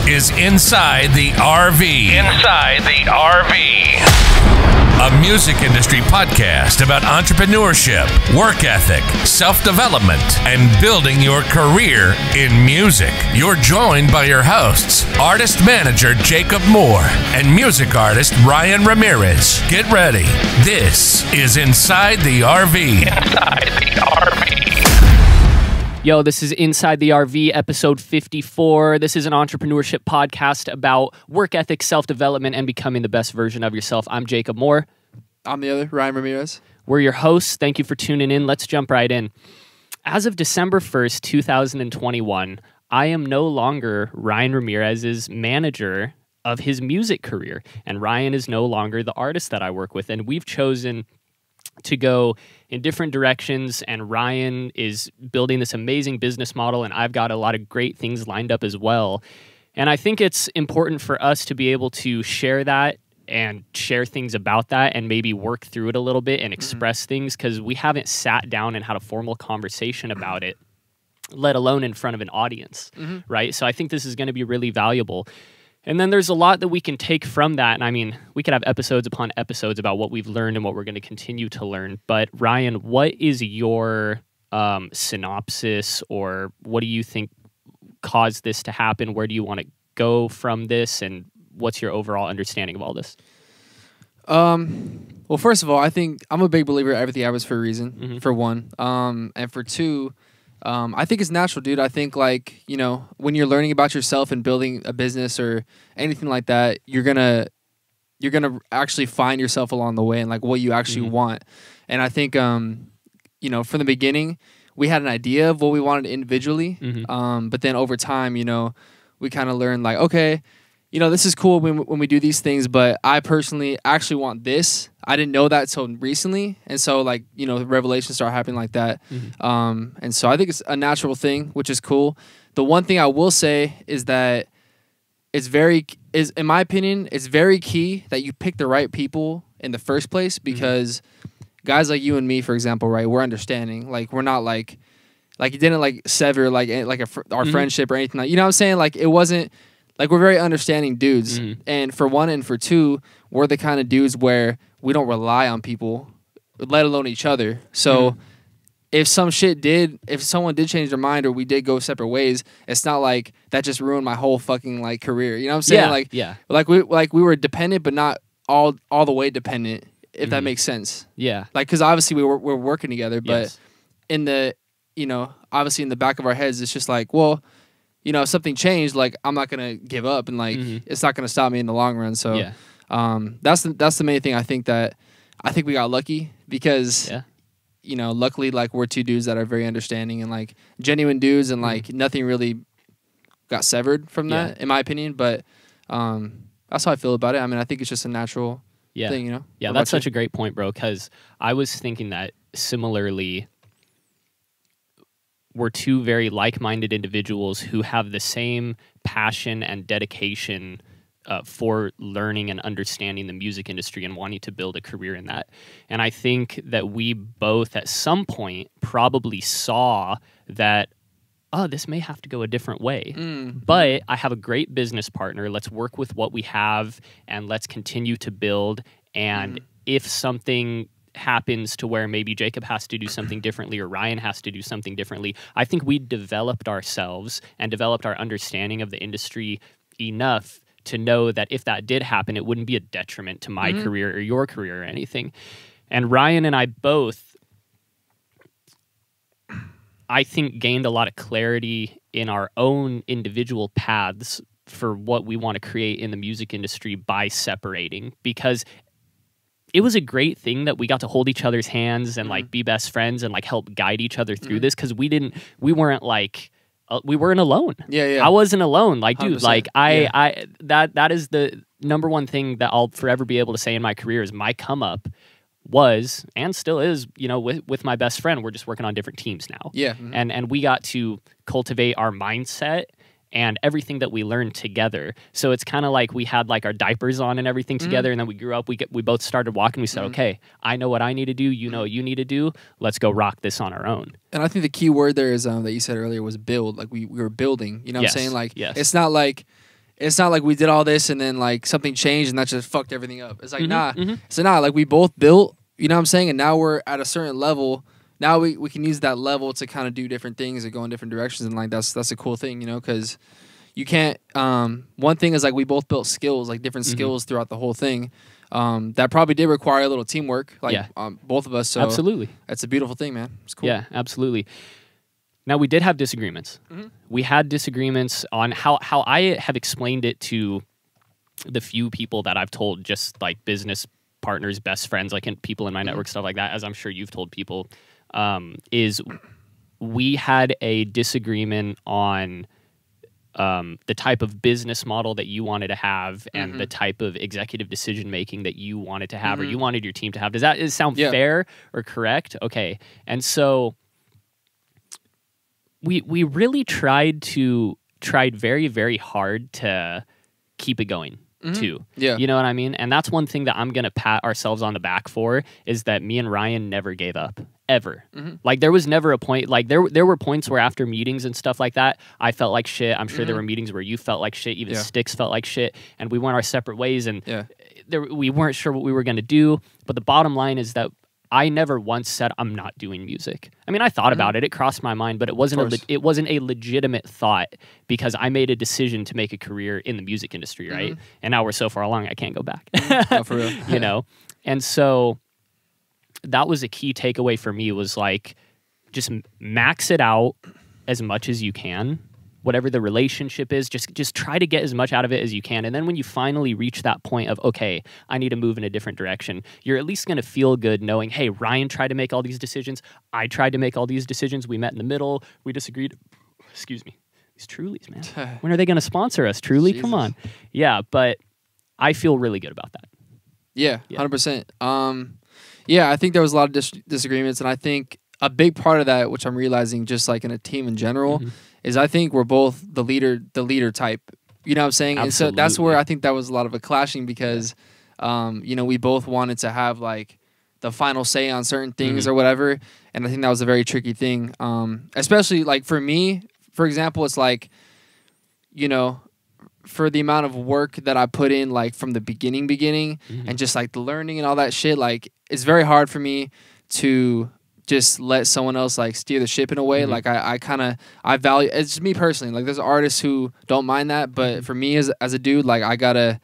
is Inside the RV. Inside the RV. A music industry podcast about entrepreneurship, work ethic, self-development, and building your career in music. You're joined by your hosts, artist-manager Jacob Moore and music artist Ryan Ramirez. Get ready. This is Inside the RV. Inside the RV. Yo, this is Inside the RV, episode 54. This is an entrepreneurship podcast about work ethic, self-development, and becoming the best version of yourself. I'm Jacob Moore. I'm the other, Ryan Ramirez. We're your hosts. Thank you for tuning in. Let's jump right in. As of December 1st, 2021, I am no longer Ryan Ramirez's manager of his music career, and Ryan is no longer the artist that I work with, and we've chosen to go in different directions, and Ryan is building this amazing business model, and I've got a lot of great things lined up as well. And I think it's important for us to be able to share that and share things about that and maybe work through it a little bit and express things, because we haven't sat down and had a formal conversation about it, let alone in front of an audience, right? So I think this is going to be really valuable. And then there's a lot that we can take from that. And I mean, we could have episodes upon episodes about what we've learned and what we're going to continue to learn. But Ryan, what is your synopsis, or what do you think caused this to happen? Where do you want to go from this? And what's your overall understanding of all this? Well, first of all, I think I'm a big believer everything happens for a reason, for one. And for two, I think it's natural, dude. I think, like, you know, when you're learning about yourself and building a business or anything like that, you're gonna actually find yourself along the way and like what you actually want. And I think, you know, from the beginning, we had an idea of what we wanted individually, but then over time, you know, we kind of learned like, okay, you know, this is cool when we do these things, but I personally actually want this. I didn't know that till recently. And so, like, you know, revelations start happening like that. And so I think it's a natural thing, which is cool. The one thing I will say is that in my opinion, it's very key that you pick the right people in the first place, because guys like you and me, for example, right, we're understanding. Like, we're not like it didn't like sever our friendship or anything. Like, you know what I'm saying? Like, it wasn't. Like, we're very understanding dudes, and for one, and for two, we're the kind of dudes where we don't rely on people, let alone each other. So if someone did change their mind or we did go separate ways, it's not like that just ruined my whole fucking like career. You know what I'm saying? Like we were dependent, but not all the way dependent, if that makes sense. Yeah. Like, because obviously we're working together, but in the, you know, obviously in the back of our heads, it's just like, well, you know, if something changed, like, I'm not gonna give up, and like it's not gonna stop me in the long run. So that's the main thing. I think we got lucky because you know, luckily, like, we're two dudes that are very understanding and like genuine dudes, and like nothing really got severed from that, in my opinion. But that's how I feel about it. I mean, I think it's just a natural thing, you know. Yeah, that's such a great point, bro. Because I was thinking that similarly. We're two very like-minded individuals who have the same passion and dedication for learning and understanding the music industry and wanting to build a career in that. And I think that we both at some point probably saw that, oh, this may have to go a different way. But I have a great business partner. Let's work with what we have and let's continue to build. And if something happens to where maybe Jacob has to do something differently or Ryan has to do something differently, I think we developed ourselves and developed our understanding of the industry enough to know that if that did happen, it wouldn't be a detriment to my career or your career or anything. And Ryan and I both, I think, gained a lot of clarity in our own individual paths for what we want to create in the music industry by separating, because it was a great thing that we got to hold each other's hands and like be best friends and like help guide each other through this, because we weren't alone. I wasn't alone. Like, dude, 100%. Like that is the number one thing that I'll forever be able to say in my career is my come up was and still is, you know, with my best friend. We're just working on different teams now. And we got to cultivate our mindset and everything that we learned together. So it's kind of like we had like our diapers on and everything together, and then we grew up, we both started walking, we said, okay, I know what I need to do, you know what you need to do, let's go rock this on our own. And I think the key word there is that you said earlier was build. Like we were building, you know what I'm saying? Like it's not like it's not like we did all this and then like something changed and that just fucked everything up. It's like, nah. So nah, like we both built, you know what I'm saying? And now we're at a certain level. Now we can use that level to kind of do different things and go in different directions. And like, that's a cool thing, you know, because you can't, one thing is like we both built skills, like different skills throughout the whole thing. That probably did require a little teamwork, like both of us. So absolutely. That's a beautiful thing, man. It's cool. Yeah, absolutely. Now, we did have disagreements. We had disagreements on how I have explained it to the few people that I've told, just like business partners, best friends, like people in my network, stuff like that, as I'm sure you've told people, is we had a disagreement on the type of business model that you wanted to have and the type of executive decision-making that you wanted to have or you wanted your team to have. Does that sound fair or correct? Okay. And so we really tried very, very hard to keep it going too. Yeah. You know what I mean? And that's one thing that I'm going to pat ourselves on the back for, is that me and Ryan never gave up. Ever. Like there was never a point, like there were points where after meetings and stuff like that, I felt like shit. I'm sure there were meetings where you felt like shit, even Sticks felt like shit, and we went our separate ways, and we weren't sure what we were going to do. But the bottom line is that I never once said I'm not doing music. I mean, I thought about it. It crossed my mind, but it wasn't a legitimate thought, because I made a decision to make a career in the music industry, right? And now we're so far along, I can't go back. No, for real. You know? And so that was a key takeaway for me, was like, just max it out as much as you can. Whatever the relationship is, just try to get as much out of it as you can. And then when you finally reach that point of, okay, I need to move in a different direction, you're at least going to feel good knowing, hey, Ryan tried to make all these decisions. I tried to make all these decisions. We met in the middle. We disagreed. Excuse me. These Trulies, man. When are they going to sponsor us? Truly? Jesus. Come on. Yeah, but I feel really good about that. Yeah, 100%. Yeah, I think there was a lot of disagreements. And I think a big part of that, which I'm realizing just like in a team in general, is I think we're both the leader type. You know what I'm saying? Absolutely. And so that's where I think that was a lot of a clashing, because, you know, we both wanted to have like the final say on certain things or whatever. And I think that was a very tricky thing. Especially like for me, for example, it's like, you know, for the amount of work that I put in, like from the beginning and just like the learning and all that shit, like it's very hard for me to just let someone else like steer the ship in a way. Like I value, it's me personally, like there's artists who don't mind that, but for me as a dude, like I gotta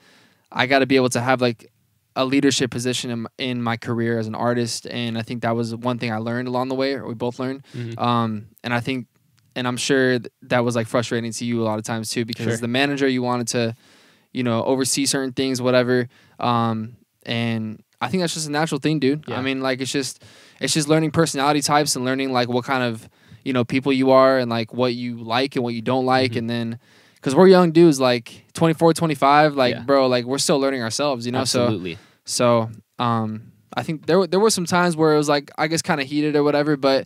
be able to have like a leadership position in my career as an artist. And I think that was one thing I learned along the way, or we both learned. And I think, and I'm sure that was like frustrating to you a lot of times too, because as the manager, you wanted to, you know, oversee certain things, whatever. And I think that's just a natural thing, dude. I mean, like it's just learning personality types and learning like what kind of, you know, people you are and like what you like and what you don't like. And then, because we're young dudes, like 24, 25, like bro, like we're still learning ourselves, you know. Absolutely. So I think there were some times where it was like, I guess, kind of heated or whatever, but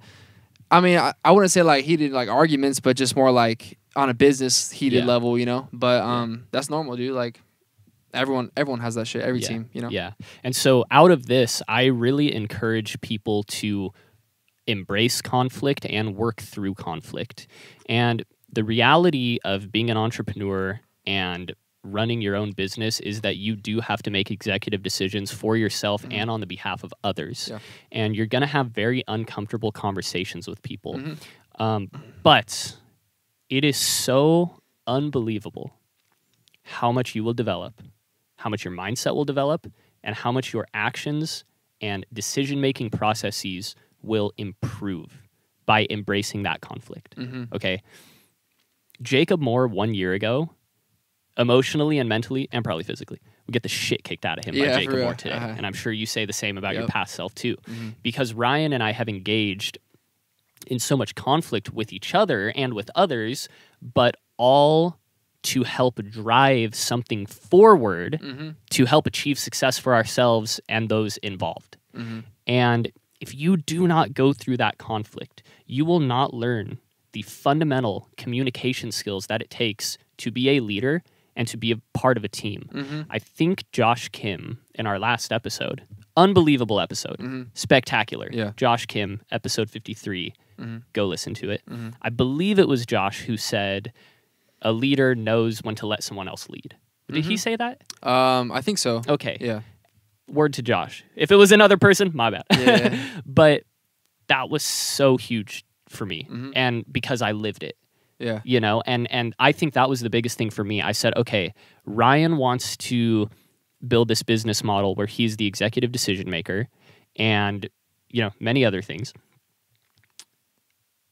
I mean, I wouldn't say like heated like arguments, but just more like on a business heated level, you know. But that's normal, dude. Like everyone has that shit. Every team, you know. Yeah. And so out of this, I really encourage people to embrace conflict and work through conflict. And the reality of being an entrepreneur and running your own business is that you do have to make executive decisions for yourself and on the behalf of others. And you're going to have very uncomfortable conversations with people. But it is so unbelievable how much you will develop, how much your mindset will develop, and how much your actions and decision-making processes will improve by embracing that conflict. Okay? Jacob Moore 1 year ago, emotionally and mentally and probably physically, would get the shit kicked out of him by Jacob Moore today. And I'm sure you say the same about your past self too. Because Ryan and I have engaged in so much conflict with each other and with others, but all to help drive something forward to help achieve success for ourselves and those involved. And if you do not go through that conflict, you will not learn the fundamental communication skills that it takes to be a leader and to be a part of a team. I think Josh Kim, in our last episode, unbelievable episode, spectacular. Josh Kim, episode 53, go listen to it. I believe it was Josh who said, a leader knows when to let someone else lead. Did he say that? I think so. Okay. Yeah. Word to Josh. If it was another person, my bad. Yeah. But that was so huge for me, and because I lived it. Yeah. You know, and I think that was the biggest thing for me. I said, okay, Ryan wants to build this business model where he's the executive decision maker and, you know, many other things.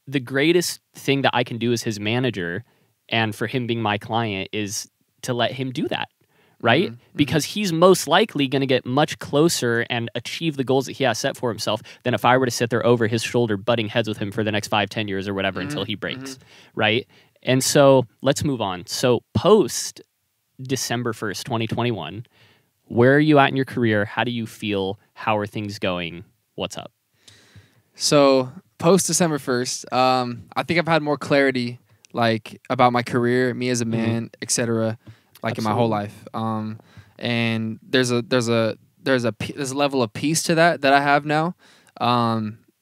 The greatest thing that I can do as his manager and for him being my client is to let him do that, right? Because he's most likely going to get much closer and achieve the goals that he has set for himself than if I were to sit there over his shoulder butting heads with him for the next 5-10 years or whatever until he breaks, right? And so let's move on. So post December 1st, 2021, where are you at in your career? How do you feel? How are things going? What's up? So post December 1st, I think I've had more clarity like about my career, me as a man, etc. Like in my whole life. And there's a level of peace to that I have now.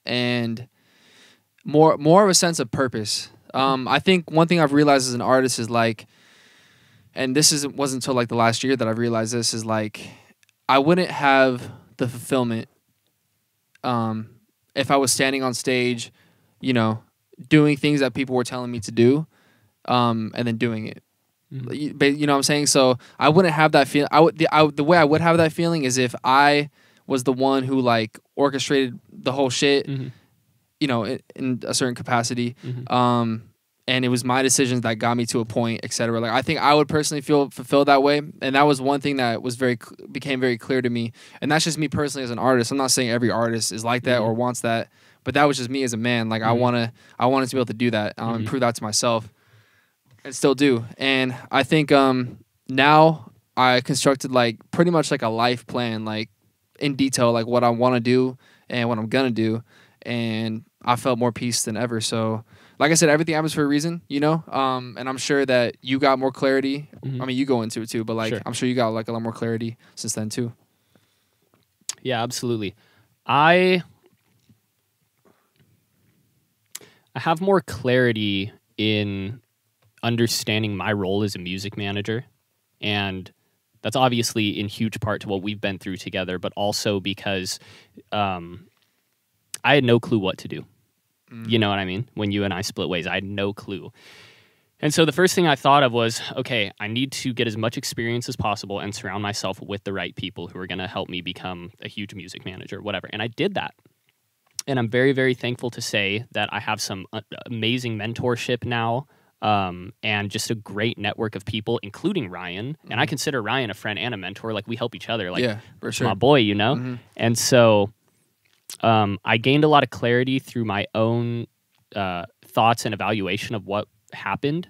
And more of a sense of purpose. I think one thing I've realized as an artist is like, and this wasn't until like the last year that I've realized this, is like I wouldn't have the fulfillment if I was standing on stage, you know, doing things that people were telling me to do, and then doing it. You know what I'm saying? So I wouldn't have that feeling. The way I would have that feeling is if I was the one who like orchestrated the whole shit, you know, in a certain capacity. And it was my decisions that got me to a point, etc. Like I think I would personally feel fulfilled that way, and that was one thing that was became very clear to me. And that's just me personally as an artist. I'm not saying every artist is like that or wants that, but that was just me as a man. Like I wanted to be able to do that, and prove that to myself, and still do. And I think now I constructed like pretty much like a life plan, like in detail, like what I want to do and what I'm gonna do, and I felt more peace than ever. So. Like I said, everything happens for a reason, you know? And I'm sure that you got more clarity. I mean, you go into it too, but like, I'm sure you got like a lot more clarity since then too. Yeah, absolutely. I have more clarity in understanding my role as a music manager. And that's obviously in huge part to what we've been through together, but also because I had no clue what to do. You know what I mean? When you and I split ways, I had no clue. And so the first thing I thought of was, okay, I need to get as much experience as possible and surround myself with the right people who are going to help me become a huge music manager, whatever. And I did that. And I'm very, very thankful to say that I have some amazing mentorship now, and just a great network of people, including Ryan. And I consider Ryan a friend and a mentor. Like, we help each other. Like, yeah, for sure. My boy, you know? And so... I gained a lot of clarity through my own thoughts and evaluation of what happened.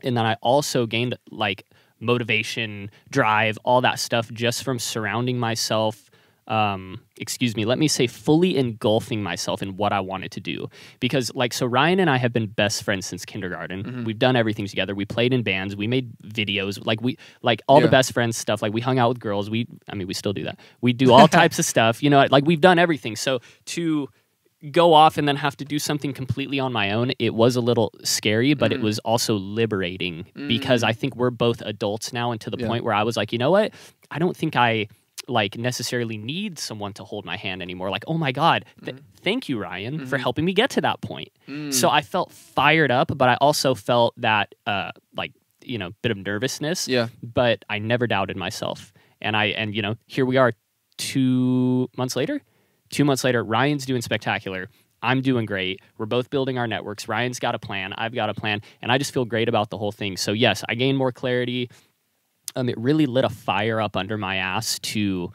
And then I also gained like motivation, drive, all that stuff just from surrounding myself, let me say fully engulfing myself in what I wanted to do. Because like, so Ryan and I have been best friends since kindergarten. We've done everything together. We played in bands. We made videos. Like all the best friends stuff. Like we hung out with girls. We still do that. We do all types of stuff, you know, like we've done everything. So to go off and then have to do something completely on my own, it was a little scary, but it was also liberating because I think we're both adults now, and to the point where I was like, you know what? I don't think I like necessarily need someone to hold my hand anymore. Like, oh my God, thank you, Ryan, for helping me get to that point. So I felt fired up, but I also felt that bit of nervousness. Yeah. But I never doubted myself. And you know, here we are 2 months later. 2 months later, Ryan's doing spectacular. I'm doing great. We're both building our networks. Ryan's got a plan. I've got a plan. And I just feel great about the whole thing. So yes, I gained more clarity. It really lit a fire up under my ass to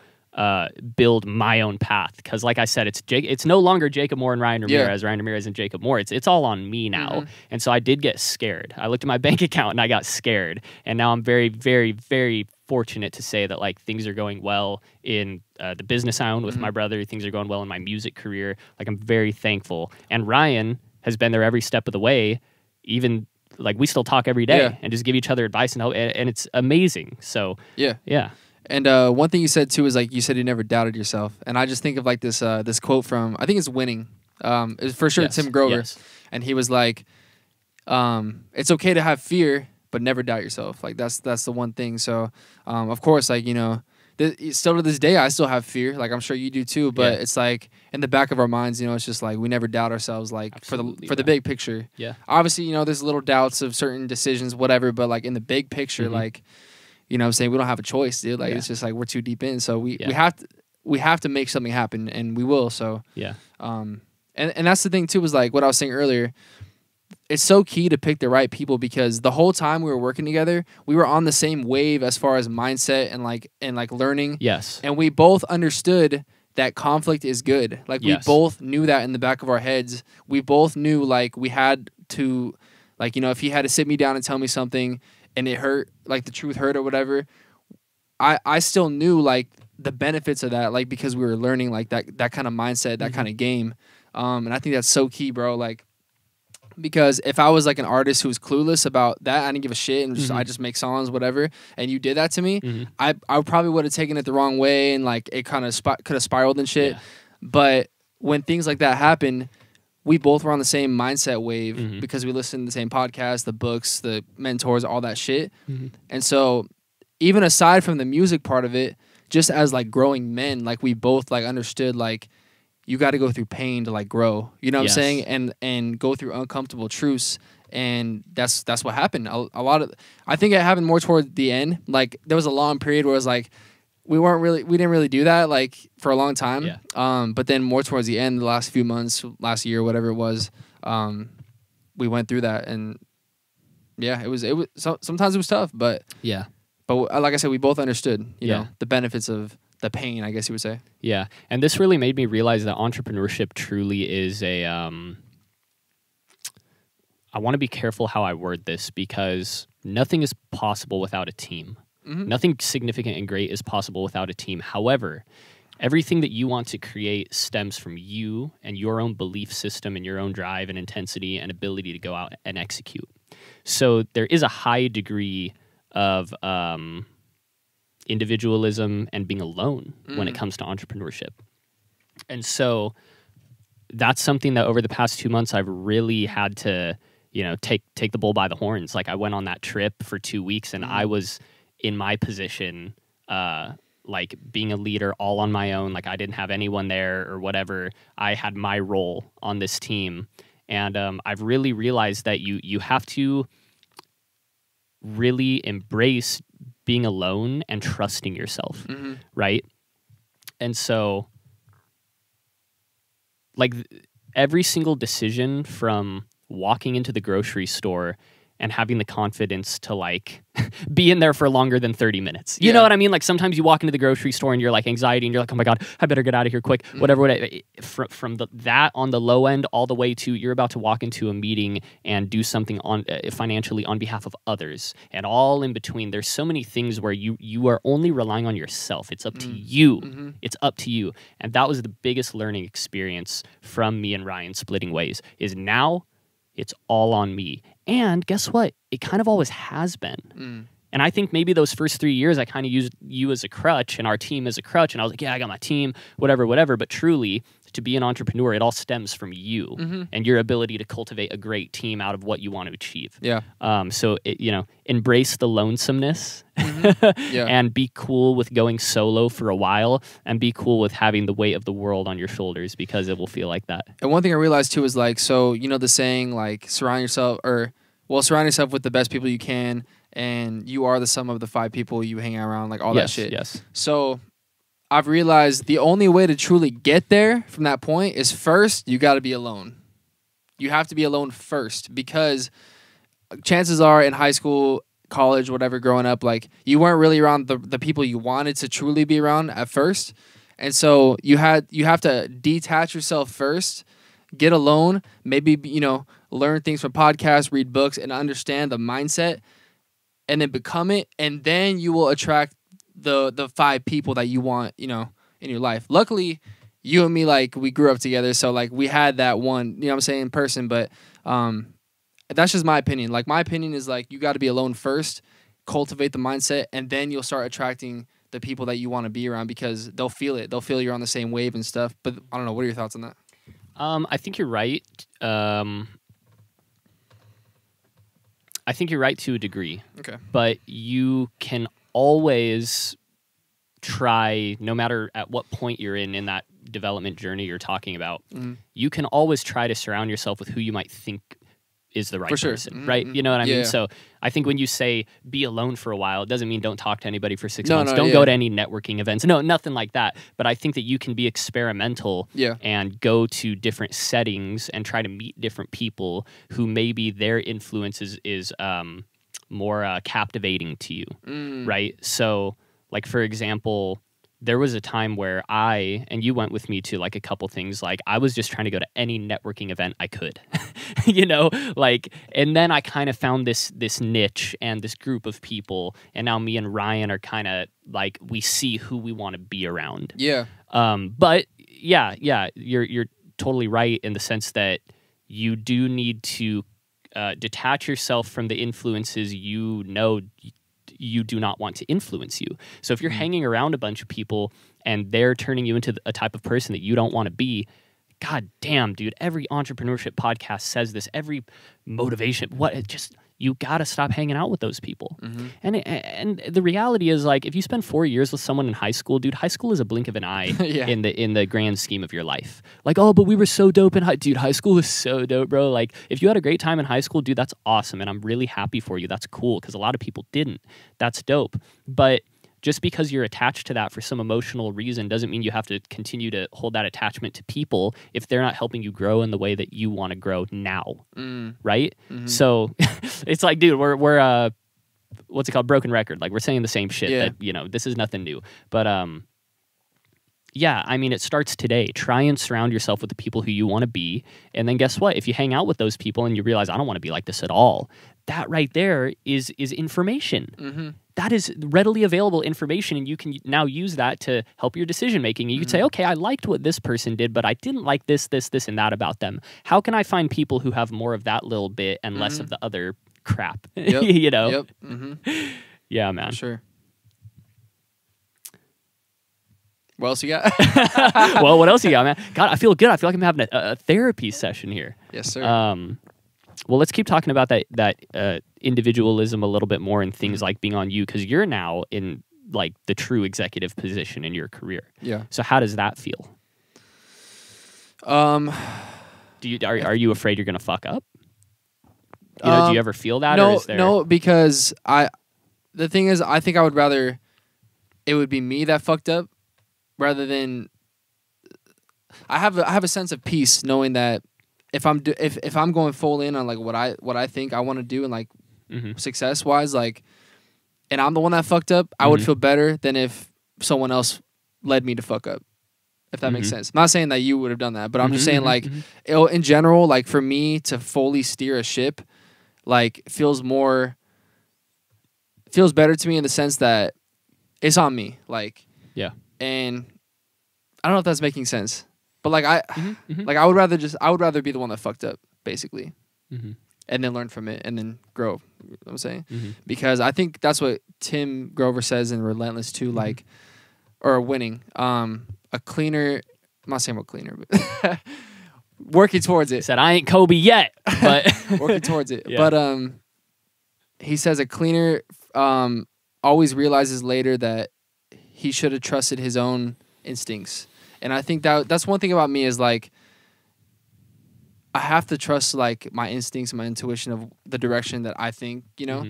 build my own path. Because like I said, it's no longer Jacob Moore and Ryan Ramirez, Ryan Ramirez and Jacob Moore. It's all on me now. And so I did get scared. I looked at my bank account and I got scared. And now I'm very, very, very fortunate to say that like things are going well in the business I own with my brother. Things are going well in my music career. Like I'm very thankful. And Ryan has been there every step of the way, even... Like we still talk every day and just give each other advice and help, and it's amazing. So yeah. And one thing you said too is like you said you never doubted yourself, and I just think of like this quote from, I think it's Winning. It's for sure Tim Grover, and he was like, it's okay to have fear, but never doubt yourself. Like that's the one thing. So, of course, like, you know, still to this day, I still have fear. Like I'm sure you do too. But it's like in the back of our minds, you know, it's just like we never doubt ourselves. Like Absolutely, for the big picture. Yeah. Obviously, you know, there's little doubts of certain decisions, whatever. But like in the big picture, like, you know what I'm saying, we don't have a choice, dude. Like it's just like we're too deep in. So we have to make something happen, and we will. So and that's the thing too, was like what I was saying earlier. It's so key to pick the right people, because the whole time we were working together, we were on the same wave as far as mindset and like learning. Yes. And we both understood that conflict is good. Like we both knew that in the back of our heads. We both knew like we had to, like, you know, if he had to sit me down and tell me something and it hurt, like the truth hurt or whatever, I still knew like the benefits of that, like because we were learning like that kind of mindset, that kind of game. And I think that's so key, bro. Like, because if I was like an artist who was clueless about that, I didn't give a shit and I just make songs, whatever, and you did that to me, I probably would have taken it the wrong way, and like it kind of could have spiraled and shit. Yeah. But when things like that happen, we both were on the same mindset wave because we listened to the same podcasts, the books, the mentors, all that shit. And so even aside from the music part of it, just as like growing men, like we both like understood like you got to go through pain to like grow, you know what I'm saying? And go through uncomfortable truths. And that's what happened. A lot of, I think it happened more toward the end. Like there was a long period where it was like, we didn't really do that like for a long time. Yeah. But then more towards the end, the last few months, last year, whatever it was, we went through that. And yeah, it was sometimes it was tough, but like I said, we both understood, you know, the benefits of the pain, I guess you would say. Yeah. And this really made me realize that entrepreneurship truly is I want to be careful how I word this, because nothing is possible without a team. Nothing significant and great is possible without a team. However, everything that you want to create stems from you and your own belief system and your own drive and intensity and ability to go out and execute. So there is a high degree of individualism and being alone when it comes to entrepreneurship. And so that's something that over the past 2 months I've really had to, you know, take the bull by the horns. Like I went on that trip for 2 weeks and I was in my position, like being a leader all on my own. Like I didn't have anyone there or whatever. I had my role on this team. And I've really realized that you have to really embrace being alone and trusting yourself, right? And so, like, every single decision from walking into the grocery store and having the confidence to, like, be in there for longer than 30 minutes. You know what I mean? Like, sometimes you walk into the grocery store and you're, like, anxiety and you're like, oh, my God, I better get out of here quick. Whatever. From that on the low end all the way to you're about to walk into a meeting and do something on financially on behalf of others. And all in between, there's so many things where you are only relying on yourself. It's up to you. It's up to you. And that was the biggest learning experience from me and Ryan splitting ways, is now it's all on me. And guess what? It kind of always has been. And I think maybe those first 3 years, I kind of used you as a crutch and our team as a crutch. And I was like, yeah, I got my team, whatever. But truly, to be an entrepreneur, it all stems from you and your ability to cultivate a great team out of what you want to achieve. Yeah. So, embrace the lonesomeness and be cool with going solo for a while, and be cool with having the weight of the world on your shoulders, because it will feel like that. And one thing I realized too is like, so, you know, the saying like surround yourself with the best people you can, and you are the sum of the 5 people you hang around, like all that shit. Yes. So I've realized the only way to truly get there from that point is first, you got to be alone. You have to be alone first, because chances are in high school, college, whatever, growing up, like you weren't really around the people you wanted to truly be around at first. And so you have to detach yourself first, get alone, maybe, you know, learn things from podcasts, read books, and understand the mindset, and then become it. And then you will attract the 5 people that you want, you know, in your life. Luckily, you and me, like, we grew up together, so like we had that one, you know what I'm saying, person. But that's just my opinion. Like, my opinion is like you got to be alone first, cultivate the mindset, and then you'll start attracting the people that you want to be around, because they'll feel it. They'll feel you're on the same wave and stuff. But I don't know. What are your thoughts on that? I think you're right. I think you're right to a degree. Okay. But you can always try, no matter at what point you're in that development journey you're talking about, you can always try to surround yourself with who you might think is the right person, right? You know what I mean? So I think when you say be alone for a while, it doesn't mean don't talk to anybody for 6 months. Don't go to any networking events. No, nothing like that. But I think that you can be experimental and go to different settings and try to meet different people who maybe their influence is more captivating to you, right? So, like, for example, there was a time where and you went with me to like a couple things, like I was just trying to go to any networking event I could, you know, like, and then I kind of found this niche and this group of people, and now me and Ryan are kind of like, we see who we want to be around. Yeah. But yeah, you're totally right in the sense that you do need to detach yourself from the influences you know you do not want to influence you. So if you're hanging around a bunch of people and they're turning you into a type of person that you don't want to be, god damn, dude, every entrepreneurship podcast says this, every motivation, you got to stop hanging out with those people. And the reality is, like, if you spend 4 years with someone in high school, dude, high school is a blink of an eye in the grand scheme of your life. Like, oh, but we were so dope in high school was so dope, bro. Like, if you had a great time in high school, dude, that's awesome. And I'm really happy for you. That's cool. Because a lot of people didn't. That's dope. But just because you're attached to that for some emotional reason doesn't mean you have to continue to hold that attachment to people if they're not helping you grow in the way that you want to grow now, right? So it's like, dude, we're what's it called? Broken record. Like, we're saying the same shit. That, you know, this is nothing new. But yeah, I mean, it starts today. Try and surround yourself with the people who you want to be, and then guess what? If you hang out with those people and you realize I don't want to be like this at all, that right there is information. That is readily available information, and you can now use that to help your decision making. You could say, okay, I liked what this person did, but I didn't like this, and that about them. How can I find people who have more of that little bit and less of the other crap? You know? Yeah, man. For sure. What else you got? Well, what else you got, man? God, I feel good. I feel like I'm having a therapy session here. Yes, sir. Well, let's keep talking about that individualism a little bit more and things like being on you, because you're now in like the true executive position in your career. Yeah. So how does that feel? Are you afraid you're gonna fuck up? You know, do you ever feel that? No, or is there... no, because the thing is, I think I would rather it would be me that fucked up rather than I have a sense of peace knowing that if I'm going full in on like what I think I want to do and like success wise, like, and I'm the one that fucked up, I would feel better than if someone else led me to fuck up. If that makes sense. I'm not saying that you would have done that, but I'm just saying like in general, like for me to fully steer a ship, like feels better to me in the sense that it's on me. Like, yeah. And I don't know if that's making sense. But like like I would rather be the one that fucked up, basically, and then learn from it and then grow. You know what I'm saying, because I think that's what Tim Grover says in Relentless too, like, or Winning. A cleaner. I'm not saying I'm a cleaner, but working towards it. Said I ain't Kobe yet, but working towards it. Yeah. But he says a cleaner always realizes later that he should have trusted his own instincts. And I think that's one thing about me is like I have to trust like my instincts and my intuition of the direction that I think, you know.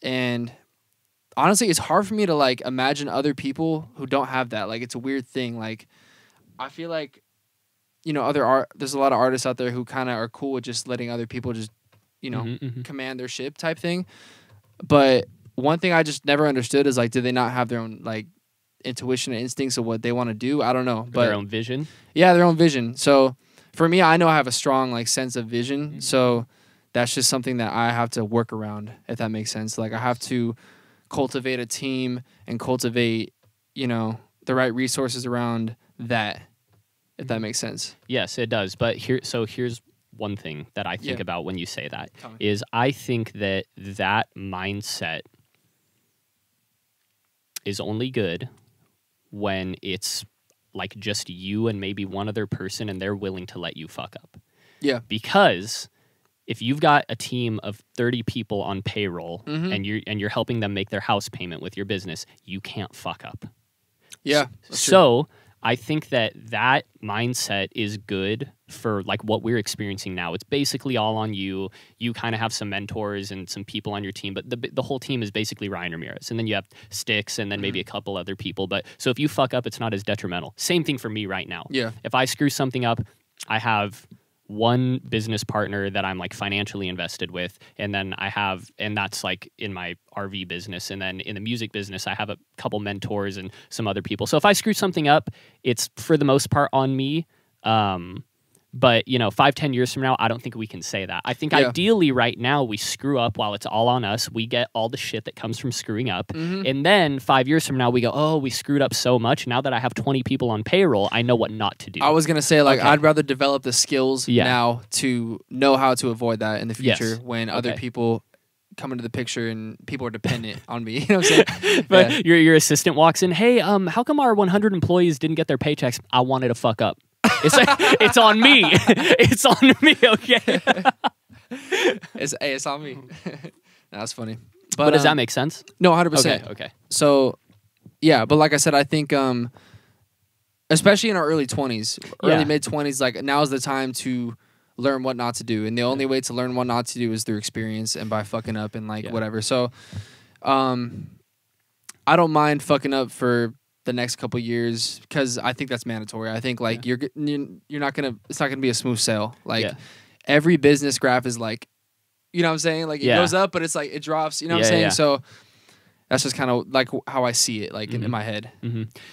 And honestly, it's hard for me to like imagine other people who don't have that. Like, it's a weird thing. Like, I feel like, you know, there's a lot of artists out there who kind of are cool with just letting other people just, you know, command their ship type thing. But one thing I just never understood is like, do they not have their own like intuition and instincts of what they want to do? I don't know, but their own vision. Yeah, their own vision. So for me, I know I have a strong like sense of vision. So that's just something that I have to work around, if that makes sense. Like, I have to cultivate a team and cultivate, you know, the right resources around that, if that makes sense. Yes, it does. But here's one thing that I think about when you say that is I think that mindset is only good when it's like just you and maybe one other person and they're willing to let you fuck up. Yeah. Because if you've got a team of 30 people on payroll and you're helping them make their house payment with your business, you can't fuck up. Yeah. So I think that mindset is good for like what we're experiencing now. It's basically all on you. You kind of have some mentors and some people on your team, but the whole team is basically Ryan Ramirez. And then you have Sticks and then maybe a couple other people. But so if you fuck up, it's not as detrimental. Same thing for me right now. Yeah. If I screw something up, I have one business partner that I'm like financially invested with, and then and that's like in my RV business, and then in the music business I have a couple mentors and some other people. So if I screw something up, it's for the most part on me. But 5-10 years from now, I don't think we can say that. I think ideally right now we screw up while it's all on us. We get all the shit that comes from screwing up. And then 5 years from now, we go, oh, we screwed up so much. Now that I have 20 people on payroll, I know what not to do. I was going to say, like, I'd rather develop the skills now to know how to avoid that in the future when other people come into the picture and people are dependent on me. You know what I'm saying? But your assistant walks in, hey, how come our 100 employees didn't get their paychecks? I wanted to fuck up. It's like, it's on me. It's on me, okay? It's on me. That's funny. But does that make sense? No, 100%. Okay. So, yeah, but like I said, I think, especially in our early 20s, early mid-20s, like now is the time to learn what not to do. And the only way to learn what not to do is through experience and by fucking up and like whatever. So, I don't mind fucking up for the next couple years because I think that's mandatory. I think like you're not gonna, it's not gonna be a smooth sail. Like every business graph is like, you know what I'm saying? Like it goes up, but it's like it drops. You know what I'm saying? Yeah. So that's just kind of like how I see it, like in my head.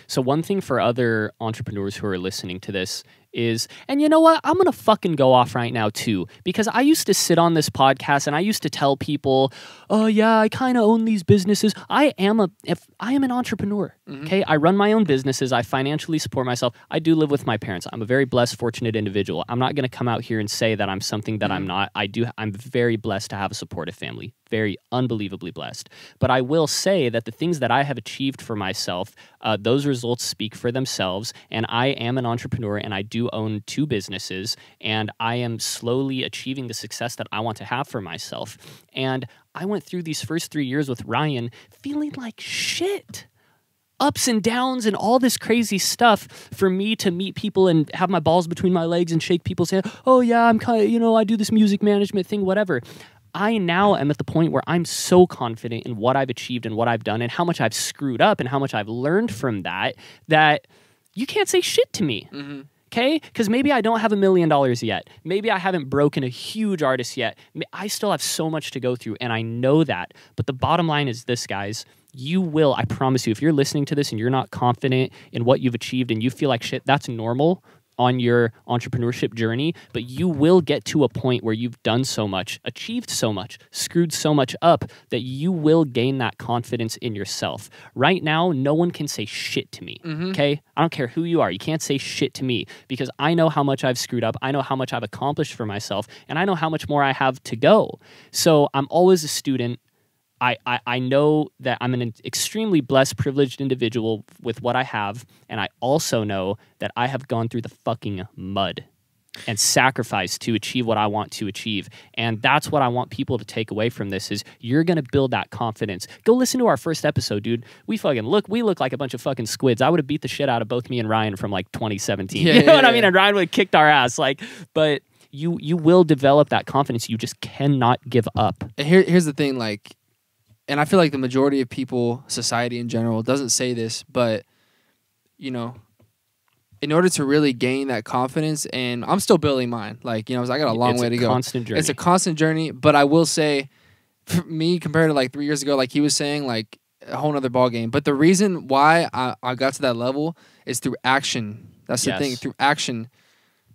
So one thing for other entrepreneurs who are listening to this is, and you know what? I'm going to fucking go off right now too, because I used to sit on this podcast and I used to tell people, oh yeah, I kind of own these businesses. I am an entrepreneur. Okay. I run my own businesses. I financially support myself. I do live with my parents. I'm a very blessed, fortunate individual. I'm not going to come out here and say that I'm something that I'm not. I'm very blessed to have a supportive family. Very unbelievably blessed. But I will say that the things that I have achieved for myself, those results speak for themselves. And I am an entrepreneur and I do own 2 businesses. And I am slowly achieving the success that I want to have for myself. And I went through these first 3 years with Ryan feeling like shit. Ups and downs and all this crazy stuff for me to meet people and have my balls between my legs and shake people's hand. Oh yeah, I'm kind of, I do this music management thing, whatever. I now am at the point where I'm so confident in what I've achieved and what I've done and how much I've screwed up and how much I've learned from that you can't say shit to me. Okay? Because maybe I don't have $1 million yet. Maybe I haven't broken a huge artist yet. I still have so much to go through, and I know that. But the bottom line is this, guys. You will, I promise you, if you're listening to this and you're not confident in what you've achieved and you feel like shit, that's normal on your entrepreneurship journey, but you will get to a point where you've done so much, achieved so much, screwed so much up that you will gain that confidence in yourself. Right now, no one can say shit to me, okay? I don't care who you are. You can't say shit to me because I know how much I've screwed up. I know how much I've accomplished for myself, and I know how much more I have to go. So I'm always a student. I know that I'm an extremely blessed, privileged individual with what I have, and I also know that I have gone through the fucking mud and sacrificed to achieve what I want to achieve. And that's what I want people to take away from this is you're going to build that confidence. Go listen to our first episode, dude. We look like a bunch of fucking squids. I would have beat the shit out of both me and Ryan from like 2017. You know what I mean? And Ryan would have kicked our ass. But you will develop that confidence. You just cannot give up. And here's the thing, like, and I feel like the majority of people, society in general, doesn't say this, but, in order to really gain that confidence, and I'm still building mine, like, I got a long way to go. Constant journey. It's a constant journey, but I will say, for me, compared to like 3 years ago, like he was saying, like a whole nother ball game. But the reason why I got to that level is through action. That's the thing, through action,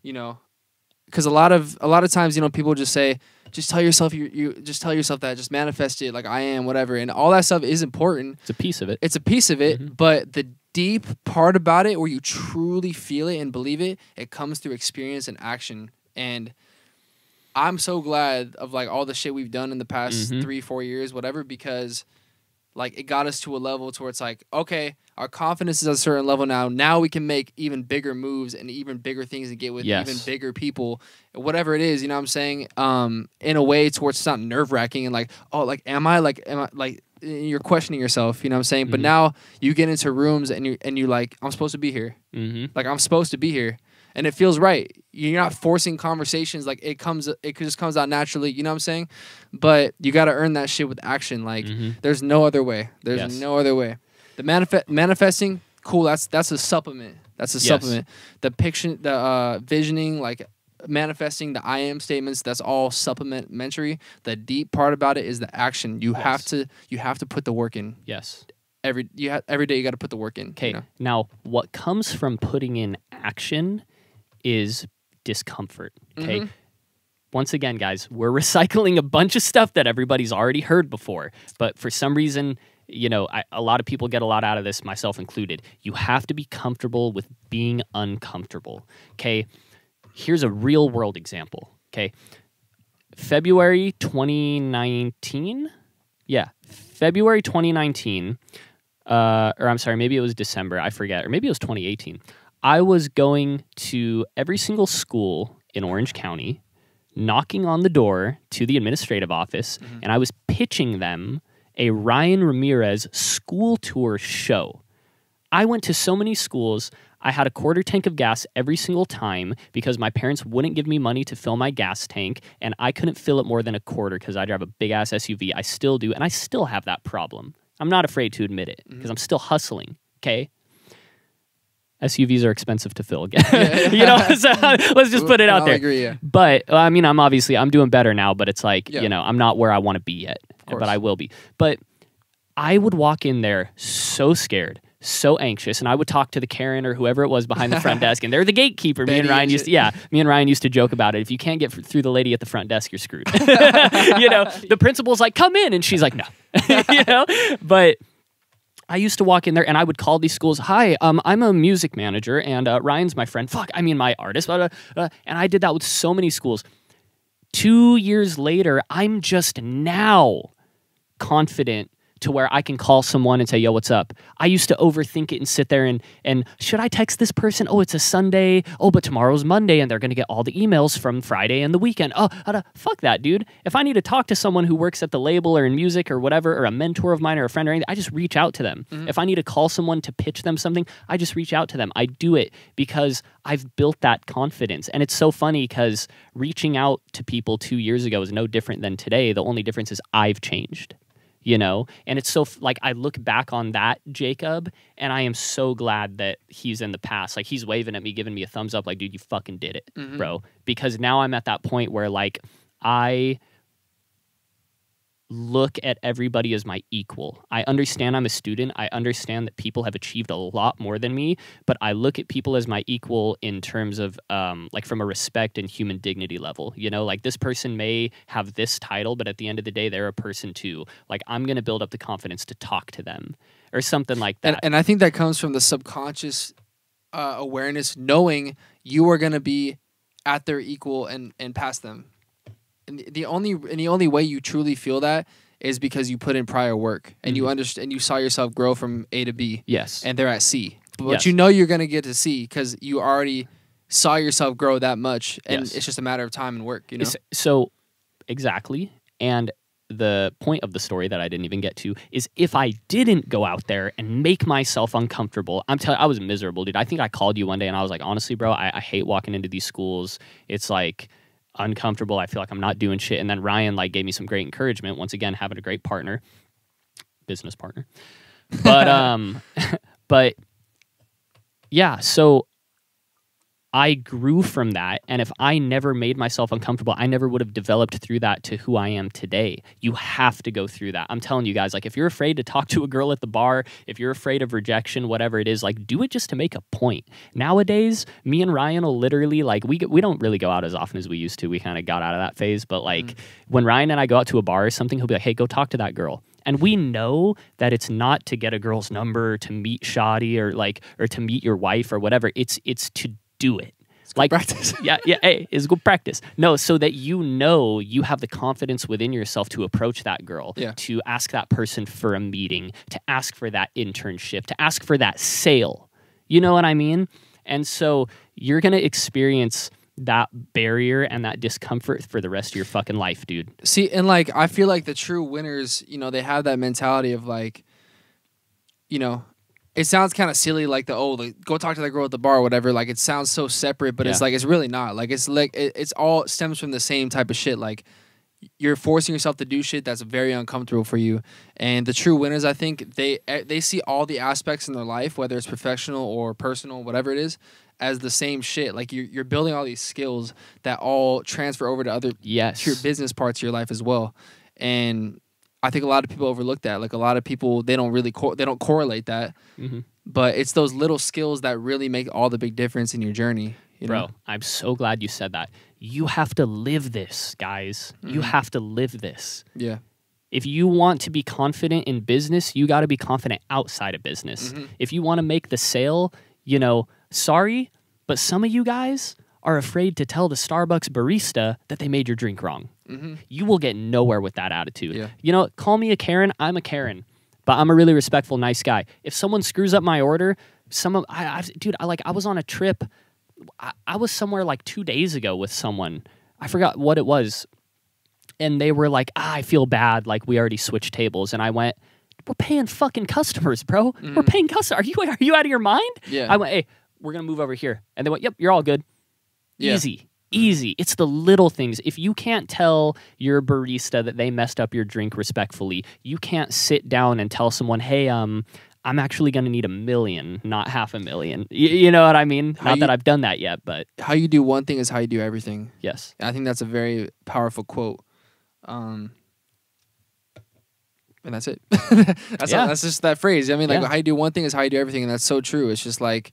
because a lot of times, people just say, just tell yourself you just tell yourself that, just manifest it, like I am, whatever, and all that stuff is important. It's a piece of it. It's a piece of it, but the deep part about it, where you truly feel it and believe it, it comes through experience and action. And I'm so glad of like all the shit we've done in the past 3-4 years, whatever, because like it got us to a level to where it's like, okay, Our confidence is at a certain level now. Now we can make even bigger moves and even bigger things and get with even bigger people, whatever it is. You know what I'm saying? In a way towards it's not nerve wracking and like, oh, like am I like you're questioning yourself. You know what I'm saying? But now you get into rooms and you like, I'm supposed to be here. Like I'm supposed to be here. And it feels right. You're not forcing conversations. Like it just comes out naturally. You know what I'm saying? But you got to earn that shit with action. Like there's no other way. There's no other way. The manifesting, cool. That's a supplement. That's a supplement. The picture, the visioning, like manifesting, the I am statements. That's all supplementary. The deep part about it is the action. You have to put the work in. Yes. Every day you got to put the work in. Okay. You know? Now, what comes from putting in action is discomfort. Okay. Once again, guys, we're recycling a bunch of stuff that everybody's already heard before. But for some reason, you know, a lot of people get a lot out of this, myself included. You have to be comfortable with being uncomfortable. Okay. Here's a real world example. Okay. February 2019. Yeah. February 2019. Or I'm sorry, maybe it was December. I forget. Or maybe it was 2018. I was going to every single school in Orange County, knocking on the door to the administrative office, and I was pitching them a Ryan Ramirez school tour show. I went to so many schools. I had a quarter tank of gas every single time because my parents wouldn't give me money to fill my gas tank, and I couldn't fill it more than a quarter because I drive a big-ass SUV. I still do, and I still have that problem. I'm not afraid to admit it because I'm still hustling, okay? SUVs are expensive to fill again. You know, so let's just put it out there. Agree, yeah. But I mean, I'm doing better now, but it's like, you know, I'm not where I want to be yet, but I will be. But I would walk in there so scared, so anxious, and I would talk to the Karen or whoever it was behind the front desk, and they're the gatekeeper. Me and Ryan used to joke about it. If you can't get through the lady at the front desk, you're screwed. You know, the principal's like, come in, and she's like, no. You know, but I used to walk in there and I would call these schools, hi, I'm a music manager and Ryan's my friend. My artist. And I did that with so many schools. 2 years later, I'm just now confident to where I can call someone and say, yo, what's up? I used to overthink it and sit there and should I text this person? Oh, it's a Sunday. Oh, but tomorrow's Monday and they're going to get all the emails from Friday and the weekend. Oh, fuck that, dude. If I need to talk to someone who works at the label or in music or whatever, or a mentor of mine or a friend or anything, I just reach out to them. If I need to call someone to pitch them something, I just reach out to them. I do it because I've built that confidence. And it's so funny because reaching out to people 2 years ago is no different than today. The only difference is I've changed. You know, and it's so like I look back on that Jacob and I am so glad that he's in the past. Like he's waving at me, giving me a thumbs up like, dude, you fucking did it, bro. Because now I'm at that point where like I look at everybody as my equal. I understand I'm a student. I understand that people have achieved a lot more than me, but I look at people as my equal in terms of like from a respect and human dignity level. You know, like this person may have this title, but at the end of the day, they're a person too. Like I'm going to build up the confidence to talk to them or something like that. And I think that comes from the subconscious awareness, knowing you are going to be at their equal and past them. And the only way you truly feel that is because you put in prior work and you understand, you saw yourself grow from A to B. Yes. And they're at C. But you know you're going to get to C because you already saw yourself grow that much, and it's just a matter of time and work, you know? So, exactly. And the point of the story that I didn't even get to is if I didn't go out there and make myself uncomfortable, I was miserable, dude. I think I called you one day and I was like, honestly, bro, I hate walking into these schools. It's like uncomfortable. I feel like I'm not doing shit. And then Ryan like gave me some great encouragement. Once again, having a great partner, business partner. But but yeah, so I grew from that. And if I never made myself uncomfortable, I never would have developed through that to who I am today. You have to go through that. I'm telling you guys, like if you're afraid to talk to a girl at the bar, if you're afraid of rejection, whatever it is, like do it just to make a point. Nowadays, me and Ryan will literally like, we don't really go out as often as we used to. We kind of got out of that phase. But like when Ryan and I go out to a bar or something, he'll be like, hey, go talk to that girl. And we know that it's not to get a girl's number, to meet Shadi or to meet your wife or whatever. It's to do it. Like practice. yeah, hey, it's good practice. No, so that you have the confidence within yourself to approach that girl, to ask that person for a meeting, to ask for that internship, to ask for that sale. You know what I mean? And so you're going to experience that barrier and that discomfort for the rest of your fucking life, dude. See, and like, I feel like the true winners, you know, they have that mentality of like, you know, it sounds kind of silly, like go talk to that girl at the bar or whatever. Like, it sounds so separate, but it's like, it's really not. Like, it's all stems from the same type of shit. Like, you're forcing yourself to do shit that's very uncomfortable for you. And the true winners, I think, they see all the aspects in their life, whether it's professional or personal, whatever it is, as the same shit. Like, you're building all these skills that all transfer over to to your business parts of your life as well. And I think a lot of people overlook that. Like, a lot of people, they don't really they don't correlate that. But it's those little skills that really make all the big difference in your journey. You know? Bro, I'm so glad you said that. You have to live this, guys. You have to live this. Yeah. If you want to be confident in business, you got to be confident outside of business. If you want to make the sale, you know, sorry, but some of you guys are afraid to tell the Starbucks barista that they made your drink wrong. You will get nowhere with that attitude. Yeah. You know, call me a Karen, I'm a Karen, but I'm a really respectful, nice guy. If someone screws up my order, dude, I was on a trip. I was somewhere like 2 days ago with someone. I forgot what it was. And they were like, I feel bad. Like, we already switched tables. And I went, we're paying fucking customers, bro. We're paying customers. Are you out of your mind? Yeah. I went, hey, we're going to move over here. And they went, yep, you're all good. Yeah. Easy. It's the little things. If you can't tell your barista that they messed up your drink respectfully, you can't sit down and tell someone, hey, I'm actually going to need $1 million, not $500,000. You know what I mean? Not that I've done that yet, but how you do one thing is how you do everything. Yes. I think that's a very powerful quote. And that's it. That's just that phrase. I mean, like, how you do one thing is how you do everything, and that's so true. It's just like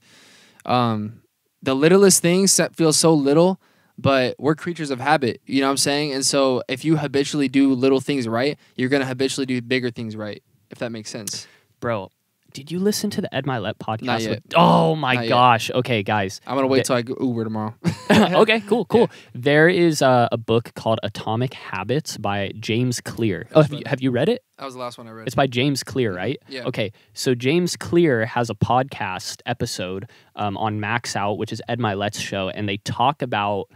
the littlest things feel so little, but we're creatures of habit. You know what I'm saying? And so if you habitually do little things right, you're going to habitually do bigger things right, if that makes sense. Bro, did you listen to the Ed Milet podcast? Not yet. Oh my gosh. Okay, guys. I'm going to wait till I go Uber tomorrow. Okay, cool. Yeah. There is a book called Atomic Habits by James Clear. Oh, have you read it? That was the last one I read. It's by James Clear, right? Yeah. Okay, so James Clear has a podcast episode on Max Out, which is Ed Milet's show, and they talk about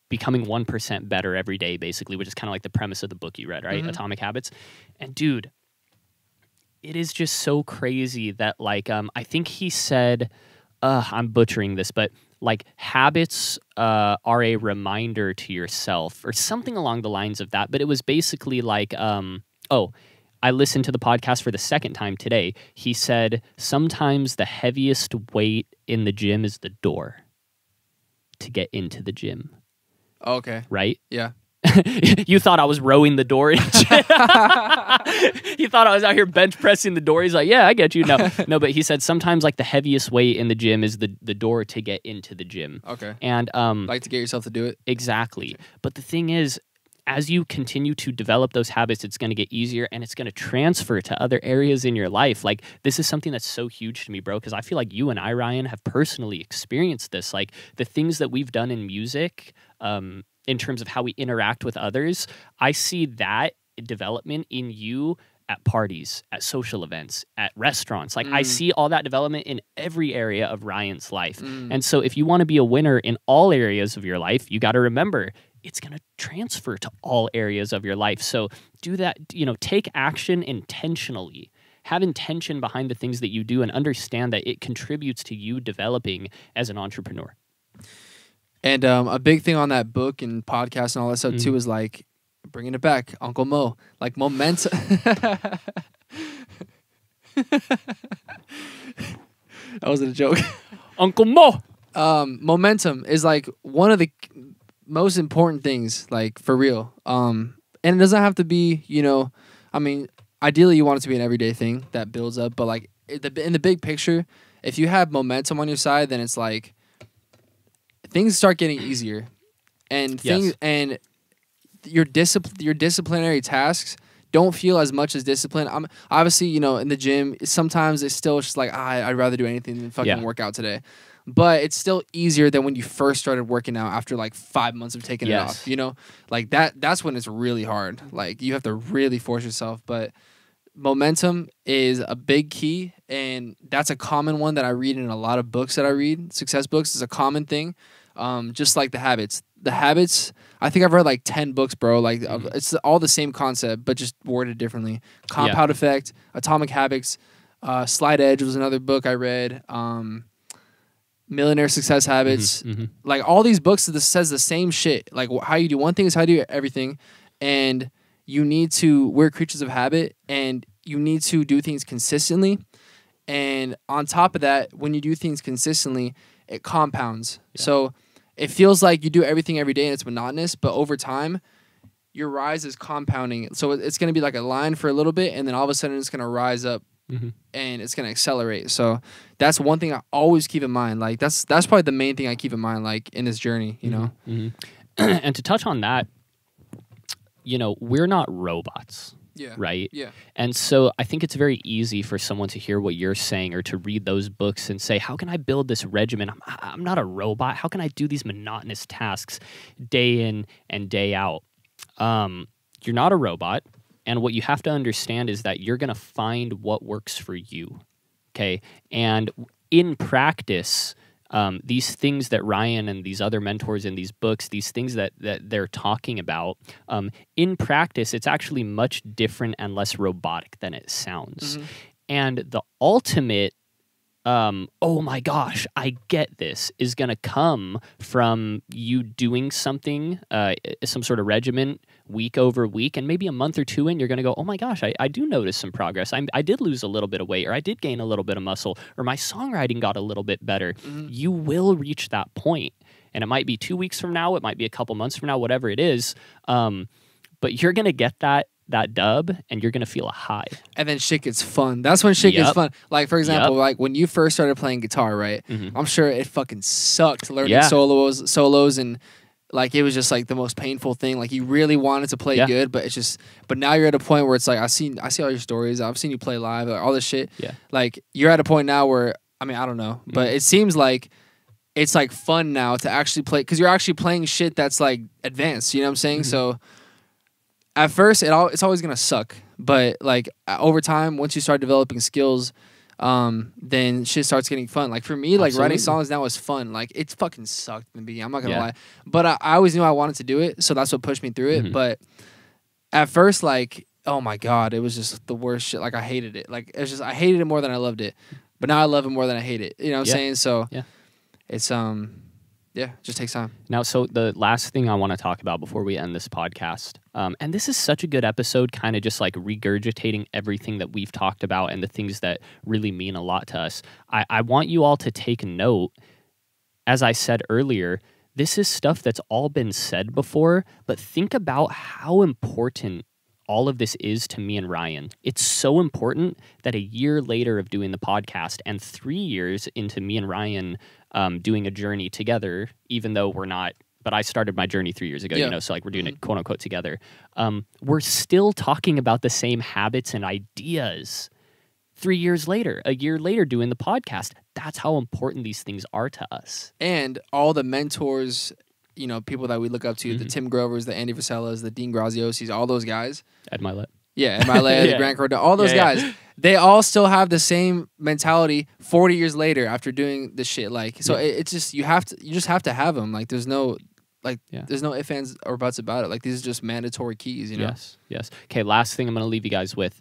becoming 1% better every day, basically, which is kind of like the premise of the book you read, right? Atomic Habits. And dude, it is just so crazy that, like, I think he said, I'm butchering this, but like, habits are a reminder to yourself or something along the lines of that. But it was basically like, I listened to the podcast for the second time today. He said, sometimes the heaviest weight in the gym is the door to get into the gym. Okay. Right? Yeah. You thought I was rowing the door. You thought I was out here bench pressing the door. He's like, yeah, I get you. No, but he said sometimes like the heaviest weight in the gym is the door to get into the gym. Okay. And like to get yourself to do it. Exactly. But the thing is, as you continue to develop those habits, it's going to get easier and it's going to transfer to other areas in your life. Like, this is something that's so huge to me, bro, because I feel like you and I, Ryan, have personally experienced this. Like, the things that we've done in music, in terms of how we interact with others, I see that development in you at parties, at social events, at restaurants. Like, I see all that development in every area of Ryan's life. And so if you want to be a winner in all areas of your life, you got to remember it's going to transfer to all areas of your life. So do that, take action intentionally. Have intention behind the things that you do and understand that it contributes to you developing as an entrepreneur. And a big thing on that book and podcast and all that stuff too is like bringing it back, Uncle Mo, like momentum. That wasn't a joke. Uncle Mo. Momentum is like one of the most important things, like, for real. And it doesn't have to be, I mean, ideally you want it to be an everyday thing that builds up, but like in the big picture, if you have momentum on your side, then it's like things start getting easier, and and your disciplinary tasks don't feel as much as discipline. I'm obviously, in the gym, sometimes it's still just like, I'd rather do anything than fucking work out today. but it's still easier than when you first started working out after like 5 months of taking it off, you know? Like that's when it's really hard. Like you have to really force yourself, but momentum is a big key, and that's a common one that I read in a lot of books that I read. Success books is a common thing. Just like the habits. The habits, I think I've read like 10 books, bro. Like it's all the same concept, but just worded differently. Compound Effect, Atomic Habits, Slight Edge was another book I read. Millionaire Success Habits. Like all these books says the same shit. Like how you do one thing is how you do everything. And we're creatures of habit, and you need to do things consistently. And on top of that, when you do things consistently, it compounds. So it feels like you do everything every day and it's monotonous, but over time, your rise is compounding. So it's going to be like a line for a little bit, and then all of a sudden it's going to rise up and it's going to accelerate. So that's one thing I always keep in mind. Like that's probably the main thing I keep in mind, like in this journey, you know? And to touch on that, you know, we're not robots. Yeah. Right? Yeah. And so I think it's very easy for someone to hear what you're saying or to read those books and say, how can I build this regimen? I'm not a robot. How can I do these monotonous tasks day in and day out? You're not a robot. And what you have to understand is that you're going to find what works for you. Okay. And in practice, these things that Ryan and these other mentors in these books, these things that they're talking about, in practice, it's actually much different and less robotic than it sounds. And the ultimate, oh my gosh, I get this, is going to come from you doing something, some sort of regimen week over week, and maybe a month or two in, you're going to go, oh my gosh, I do notice some progress. I did lose a little bit of weight, or I did gain a little bit of muscle, or my songwriting got a little bit better. You will reach that point, and it might be 2 weeks from now, it might be a couple months from now, whatever it is, but you're going to get that dub, and you're going to feel a high. And then shit gets fun. That's when shit gets fun. Like, for example, like when you first started playing guitar, right? I'm sure it fucking sucked learning solos, and like it was just like the most painful thing. Like you really wanted to play good, but but now you're at a point where it's like, I see all your stories. I've seen you play live, like, all this shit. Yeah. Like you're at a point now where, I mean, I don't know, but it seems like it's like fun now to actually play, because you're actually playing shit that's like advanced. You know what I'm saying? So at first, it's always gonna suck, but like over time, once you start developing skills, then shit starts getting fun. Like for me, like writing songs now is fun. Like it fucking sucked in the beginning. I'm not gonna lie, but I always knew I wanted to do it, so that's what pushed me through it. But at first, like, oh my god, it was just the worst shit. Like I hated it. Like it's just I hated it more than I loved it. But now I love it more than I hate it. You know what I'm saying? So it's yeah, it just takes time. Now, so the last thing I want to talk about before we end this podcast, and this is such a good episode, kind of just like regurgitating everything that we've talked about and the things that really mean a lot to us. I want you all to take note. As I said earlier, this is stuff that's all been said before, but think about how important all of this is to me and Ryan. It's so important that a year later of doing the podcast and 3 years into me and Ryan doing a journey together, even though we're not, but I started my journey 3 years ago, you know, so like we're doing it quote unquote together. We're still talking about the same habits and ideas 3 years later, a year later doing the podcast. That's how important these things are to us. And all the mentors, you know, people that we look up to, the Tim Grovers, the Andy Frisellas, the Dean Graziosis, all those guys. Ed Milet. Yeah, Ed Milet, Grant Cardone, all those guys. They all still have the same mentality 40 years later after doing this shit. Like, so it's just, you just have to have them. Like, there's no, there's no ifs, ands, or buts about it. Like, these are just mandatory keys, you know? Yes. Okay, last thing I'm going to leave you guys with.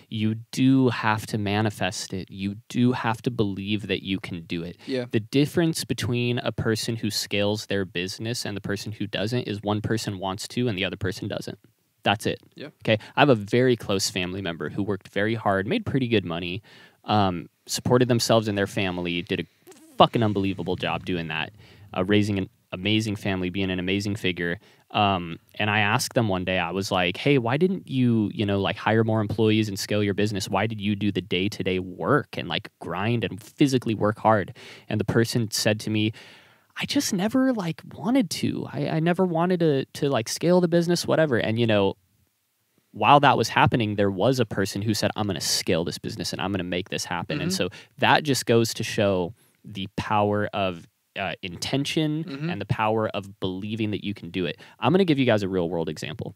You do have to manifest it. You do have to believe that you can do it. Yeah. The difference between a person who scales their business and the person who doesn't is one person wants to and the other person doesn't. That's it. Yeah. Okay. I have a very close family member who worked very hard, made pretty good money, supported themselves and their family, did a fucking unbelievable job doing that, raising an amazing family, being an amazing figure. And I asked them one day, I was like, hey, why didn't you, like hire more employees and scale your business? Why did you do the day-to-day work and like grind and physically work hard? And the person said to me, I just never like wanted to. I never wanted to like scale the business, whatever. And while that was happening, there was a person who said, I'm going to scale this business and I'm going to make this happen. And so that just goes to show the power of intention and the power of believing that you can do it. I'm going to give you guys a real world example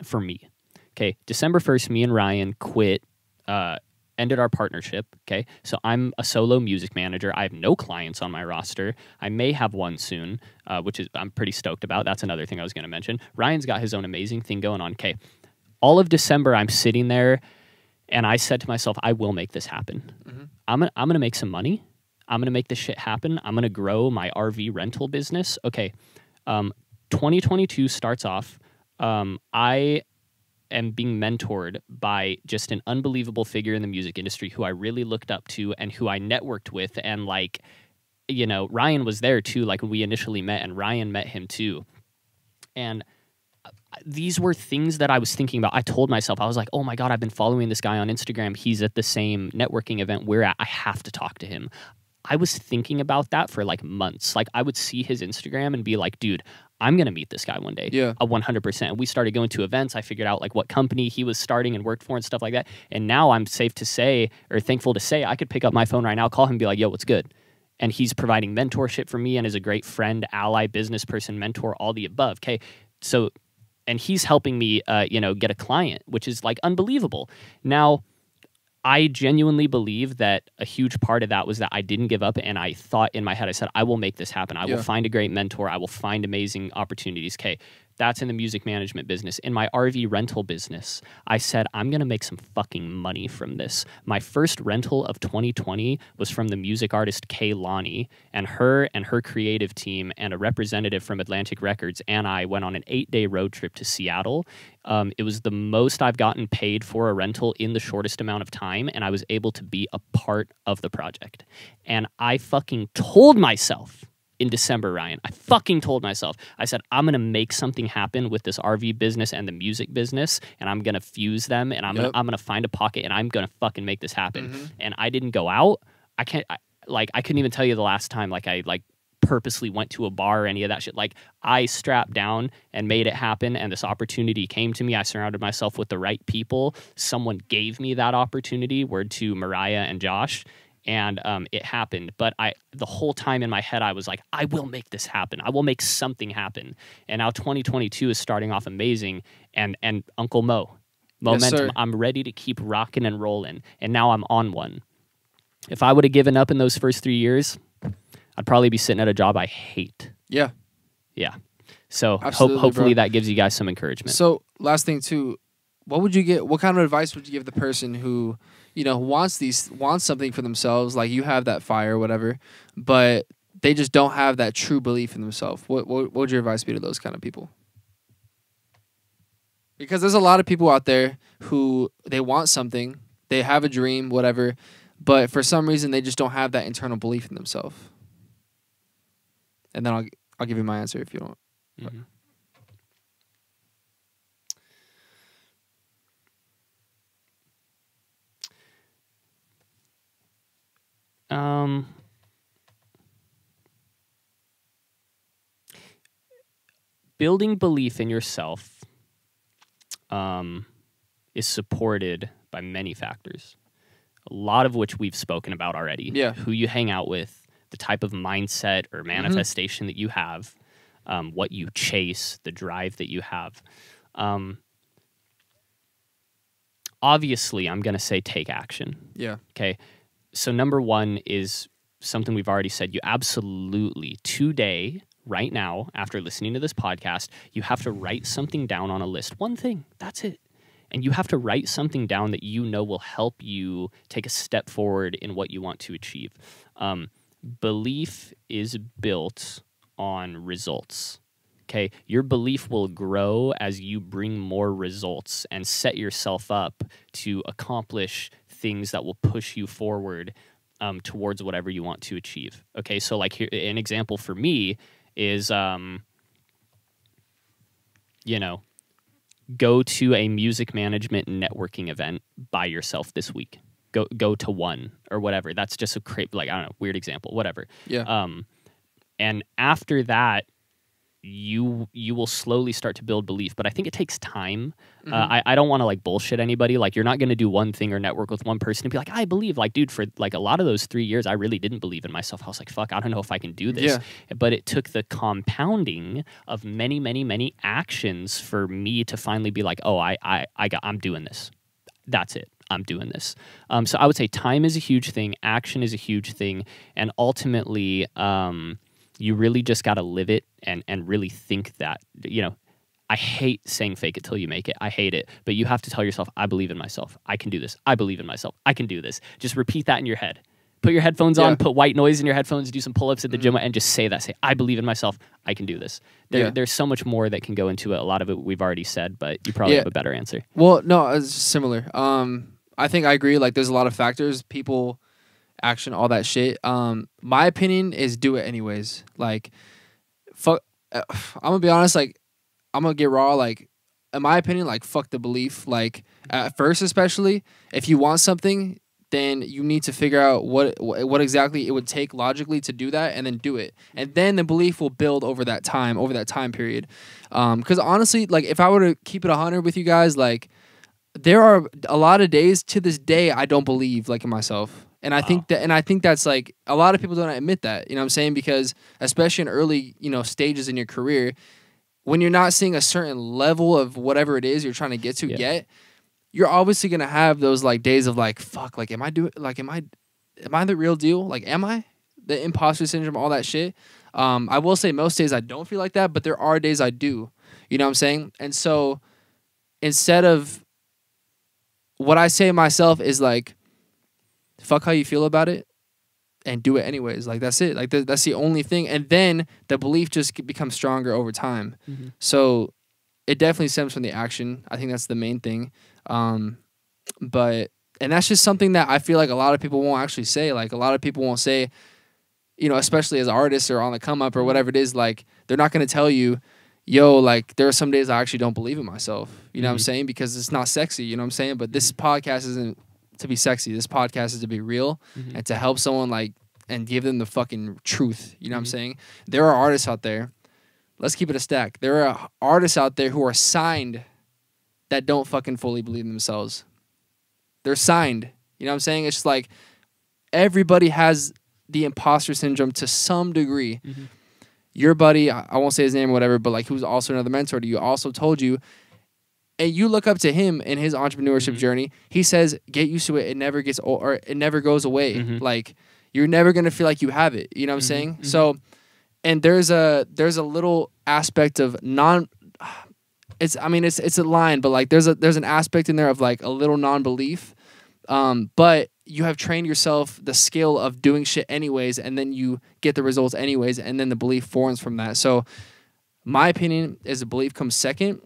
for me. Okay, December 1st, me and Ryan quit, ended our partnership. Okay, so I'm a solo music manager. I have no clients on my roster. I may have one soon, which is I'm pretty stoked about. That's another thing I was going to mention. Ryan's got his own amazing thing going on. Okay, all of December, I'm sitting there, and I said to myself, I will make this happen. I'm gonna make some money. I'm gonna make this shit happen. I'm gonna grow my RV rental business. Okay, 2022 starts off. I am being mentored by just an unbelievable figure in the music industry who I really looked up to and who I networked with. And like, you know, Ryan was there too, like when we initially met, and Ryan met him too. And these were things that I was thinking about. I told myself, I was like, oh my God, I've been following this guy on Instagram. He's at the same networking event we're at. I have to talk to him. I was thinking about that for like months. Like I would see his Instagram and be like, dude, I'm going to meet this guy one day. Yeah. 100%. We started going to events. I figured out like what company he was starting and worked for and stuff like that. And now I'm safe to say, or thankful to say, I could pick up my phone right now, call him and be like, yo, what's good? And he's providing mentorship for me and is a great friend, ally, business person, mentor, all the above. Okay. So, and he's helping me, get a client, which is like unbelievable. Now, I genuinely believe that a huge part of that was that I didn't give up, and I thought in my head, I said, I will make this happen. I will find a great mentor. I will find amazing opportunities. Okay, that's in the music management business. In my RV rental business, I said, I'm going to make some fucking money from this. My first rental of 2020 was from the music artist Kay Lonnie, and her creative team and a representative from Atlantic Records and I went on an 8-day road trip to Seattle. It was the most I've gotten paid for a rental in the shortest amount of time, and I was able to be a part of the project. And I fucking told myself in December, Ryan, I fucking told myself, I said, I'm going to make something happen with this RV business and the music business, and I'm going to fuse them, and I'm going to find a pocket, and I'm going to fucking make this happen. And I didn't go out. I couldn't even tell you the last time, I purposely went to a bar or any of that shit. Like, I strapped down and made it happen, and this opportunity came to me. I surrounded myself with the right people. Someone gave me that opportunity, word to Mariah and Josh, and it happened. But the whole time in my head, I was like, I will make this happen. I will make something happen. And now 2022 is starting off amazing, and Uncle momentum. Yes, I'm ready to keep rocking and rolling, and now I'm on one. If I would have given up in those first 3 years, I'd probably be sitting at a job I hate. Yeah. So hopefully that gives you guys some encouragement. So last thing too, what kind of advice would you give the person who, wants something for themselves, like you have that fire or whatever, but they just don't have that true belief in themselves? What would your advice be to those kind of people? Because there's a lot of people out there who they want something, they have a dream, whatever, but for some reason they just don't have that internal belief in themselves. And then I'll give you my answer if you don't. Building belief in yourself is supported by many factors, a lot of which we've spoken about already. Yeah. Who you hang out with, the type of mindset or manifestation that you have, what you chase, the drive that you have. Obviously, I'm going to say take action. Yeah. Okay. So number one is something we've already said. You absolutely, today, right now, after listening to this podcast, you have to write something down on a list. One thing, that's it. And you have to write something down that you know will help you take a step forward in what you want to achieve. Belief is built on results. Okay, your belief will grow as you bring more results and set yourself up to accomplish things that will push you forward towards whatever you want to achieve. Okay, so like here, an example for me is, go to a music management networking event by yourself this week. Go to one or whatever. That's just a weird example, whatever. Yeah. And after that, you will slowly start to build belief. But I think it takes time. I don't want to like bullshit anybody. Like, you're not going to do one thing or network with one person and be like, I believe. Like, dude, for like a lot of those 3 years, I really didn't believe in myself. I was like, fuck, I don't know if I can do this. But it took the compounding of many, many, many actions for me to finally be like, oh, I'm doing this. That's it. I'm doing this. So I would say time is a huge thing. Action is a huge thing. And ultimately, you really just got to live it and really think that, you know, I hate saying fake it till you make it. I hate it. But you have to tell yourself, I believe in myself. I can do this. I believe in myself. I can do this. Just repeat that in your head. Put your headphones on, put white noise in your headphones, do some pull-ups at the gym, and just say that. Say, I believe in myself. I can do this. There's so much more that can go into it. A lot of it we've already said, but you probably have a better answer. Well, no, it's similar. I think I agree. Like, there's a lot of factors. People, action, all that shit. My opinion is do it anyways. Like, fuck. I'm gonna be honest. Like, I'm gonna get raw. Like, in my opinion, like, fuck the belief. Like, at first, especially if you want something, then you need to figure out what exactly it would take logically to do that, and then do it. And then the belief will build over that time period. Because honestly, like, if I were to keep it 100 with you guys, like, there are a lot of days to this day I don't believe like in myself. And I think that's like, a lot of people don't admit that, you know what I'm saying? Because especially in early, you know, stages in your career, when you're not seeing a certain level of whatever it is you're trying to get to yet, you're obviously going to have those like days of like, fuck, like, am I the real deal? Like, am I? The imposter syndrome, all that shit. I will say most days I don't feel like that, but there are days I do, you know what I'm saying? And so instead of, what I say to myself is like, fuck how you feel about it and do it anyways. Like, that's it. Like, that's the only thing. And then the belief just becomes stronger over time. So it definitely stems from the action. I think that's the main thing. And that's just something that I feel like a lot of people won't actually say. Like, a lot of people won't say, you know, especially as artists or on the come up or whatever it is, like, they're not going to tell you, yo, like, there are some days I actually don't believe in myself. You know what I'm saying? Because it's not sexy, you know what I'm saying? But this podcast isn't to be sexy. This podcast is to be real and to help someone, like, and give them the fucking truth. You know what I'm saying? There are artists out there. Let's keep it a stack. There are artists out there who are signed that don't fucking fully believe in themselves. They're signed. You know what I'm saying? It's just like, everybody has the imposter syndrome to some degree. Your buddy, I won't say his name or whatever, but like, who's also another mentor to you, also told you, and you look up to him in his entrepreneurship journey. He says, get used to it. It never gets old, or it never goes away. Like, you're never going to feel like you have it. You know what I'm saying? So, and there's a little aspect of it's a line, but like, there's an aspect in there of like a little non-belief. But you have trained yourself the skill of doing shit anyways, and then you get the results anyways, and then the belief forms from that. So my opinion is the belief comes second.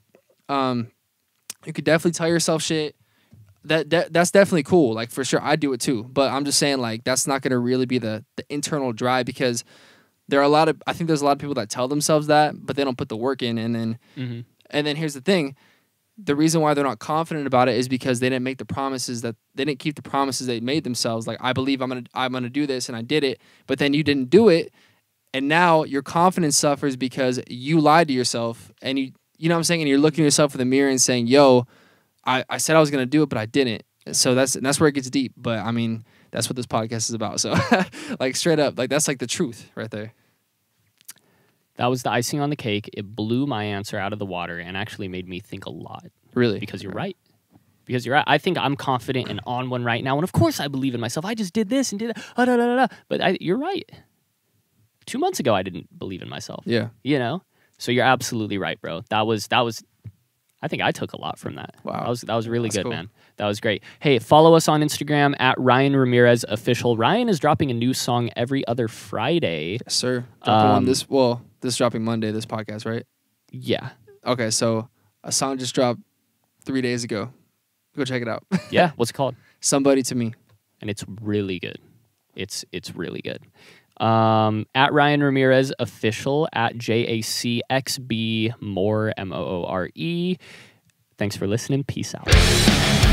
You could definitely tell yourself shit. That's definitely cool. Like, for sure, I do it too. But I'm just saying, like, that's not going to really be the internal drive, because I think there's a lot of people that tell themselves that, but they don't put the work in. And then here's the thing. The reason why they're not confident about it is because they didn't keep the promises they made themselves. Like, I believe I'm gonna do this, and I did it, but then you didn't do it, and now your confidence suffers because you lied to yourself, and you know what I'm saying, and you're looking at yourself in the mirror and saying, yo, I said I was gonna do it, but I didn't. So that's where it gets deep. But I mean, that's what this podcast is about. So like, straight up, like, that's like the truth right there. That was the icing on the cake. It blew my answer out of the water and actually made me think a lot. Really? Because you're right. I think I'm confident and on one right now. And of course I believe in myself. I just did this and did that. But you're right. 2 months ago, I didn't believe in myself. Yeah. You know? So you're absolutely right, bro. That was. I think I took a lot from that. Wow. That was really good, cool. man. That was great. Hey, follow us on Instagram at Ryan Ramirez Official. Ryan is dropping a new song every other Friday. Yes, sir. Dropping one this dropping Monday, this podcast, right? Yeah. Okay, so a song just dropped 3 days ago. Go check it out. Yeah. What's it called? Somebody to Me. And it's really good. It's really good. At Ryan Ramirez Official, at JACXB Moore, MOORE. Thanks for listening. Peace out.